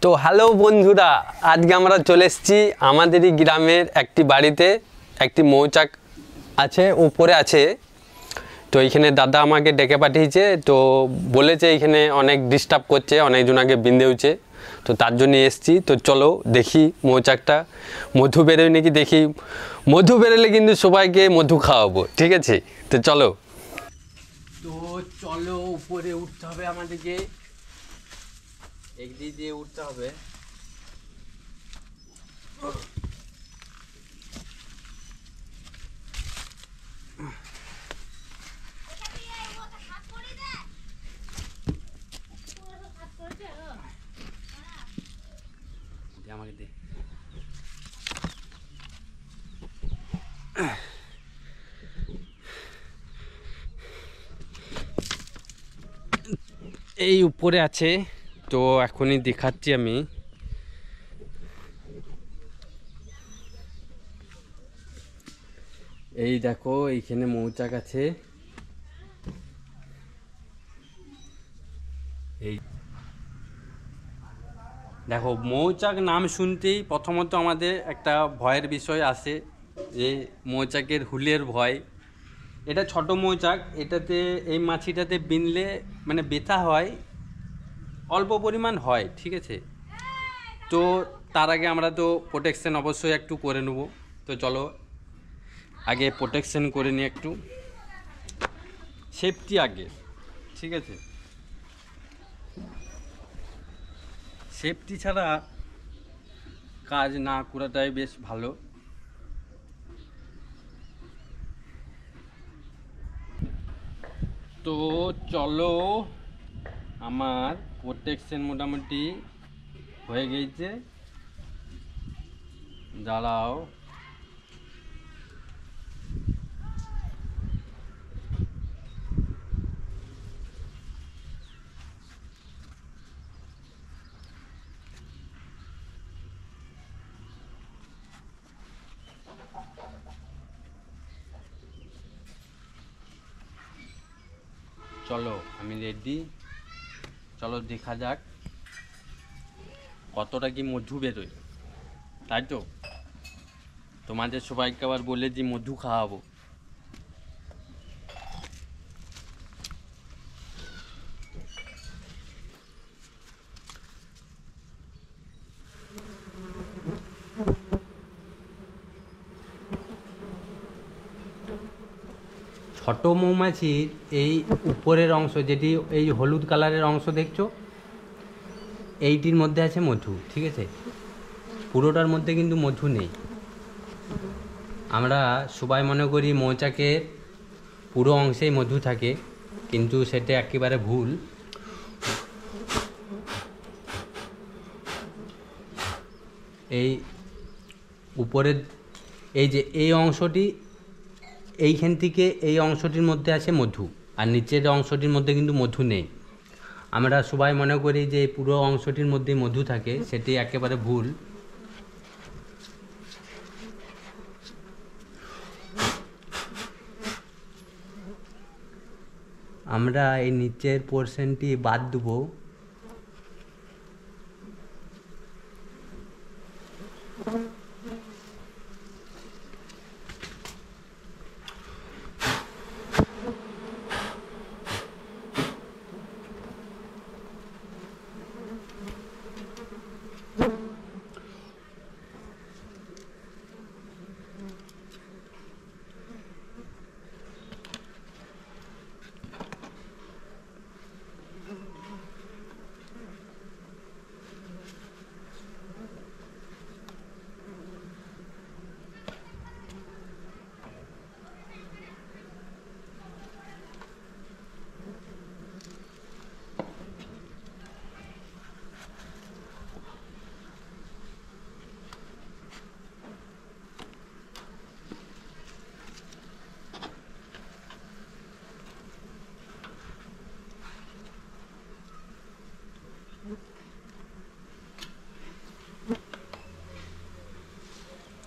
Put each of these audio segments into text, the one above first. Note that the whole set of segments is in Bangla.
তো হ্যালো বন্ধুরা, আজকে আমরা চলে এসেছি আমাদেরই গ্রামের একটি বাড়িতে। একটি মৌচাক আছে, উপরে আছে। তো এইখানে দাদা আমাকে ডেকে পাঠিয়েছে, তো বলেছে এইখানে অনেক ডিস্টার্ব করছে, অনেকজন আগে বিঁধেওছে, তো তার জন্য এসেছি। তো চলো দেখি মৌচাকটা মধু বেরোয় নাকি দেখি। মধু বেরোলে কিন্তু সবাইকে মধু খাওয়াবো, ঠিক আছে? তো চলো উপরে উঠতে হবে আমাদেরকে, একদিক দিয়ে উঠতে হবে। আমাকে দে। এই উপরে আছে, তো এখনই দেখাচ্ছি আমি। এই দেখো, এইখানে মৌচাক আছে। এই দেখো, মৌচাক নাম শুনতেই প্রথমত আমাদের একটা ভয়ের বিষয় আসে, যে মৌচাকের হুলের ভয়। এটা ছোট মৌচাক, এটাতে এই মাছিটাতে বিনলে মানে ব্যথা হয়, অল্প পরিমাণ হয়, ঠিক আছে? তো তার আগে আমরা তো প্রোটেকশন অবশ্যই একটু করে নেব। তো চলো আগে প্রোটেকশন করে নিই, একটু সেফটি আগে, ঠিক আছে? সেফটি ছাড়া কাজ না করাটাই বেশ ভালো। তো চলো, আমার প্রোটেকশন মোটামুটি হয়ে গেছে। দাঁড়াও, চলো আমি রেডি। চলো দেখা যাক কতটা কি মধু বেরোয়, তাই তো? তোমাদের সবাইকে আবার বলে যে মধু খাওয়াবো। ছোট মৌমাছির এই উপরের অংশ, যেটি এই হলুদ কালারের অংশ দেখছো, এইটির মধ্যে আছে মধু, ঠিক আছে? পুরোটার মধ্যে কিন্তু মধু নেই। আমরা সবাই মনে করি মৌচাকের পুরো অংশেই মধু থাকে, কিন্তু সেটা একেবারে ভুল। এই উপরের এই যে এই অংশটি, এইখান থেকে এই অংশটির মধ্যে আছে মধু, আর নিচের অংশটির মধ্যে কিন্তু মধু নেই। আমরা সবাই মনে করি যে পুরো অংশটির মধ্যে মধু থাকে, সেটি একেবারে ভুল। আমরা এই নিচের পোর্শনটি বাদ দেবো।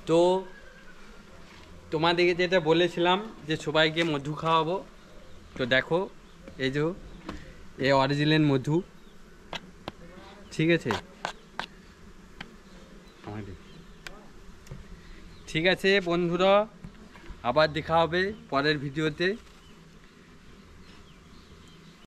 তো তোমাদেরকে যেটা বলেছিলাম যে সবাইকে মধু খাওয়াবো, তো দেখো এই যে এই অরিজিনাল মধু, ঠিক আছে? আমাদের। ঠিক আছে বন্ধুরা, আবার দেখা হবে পরের ভিডিওতে।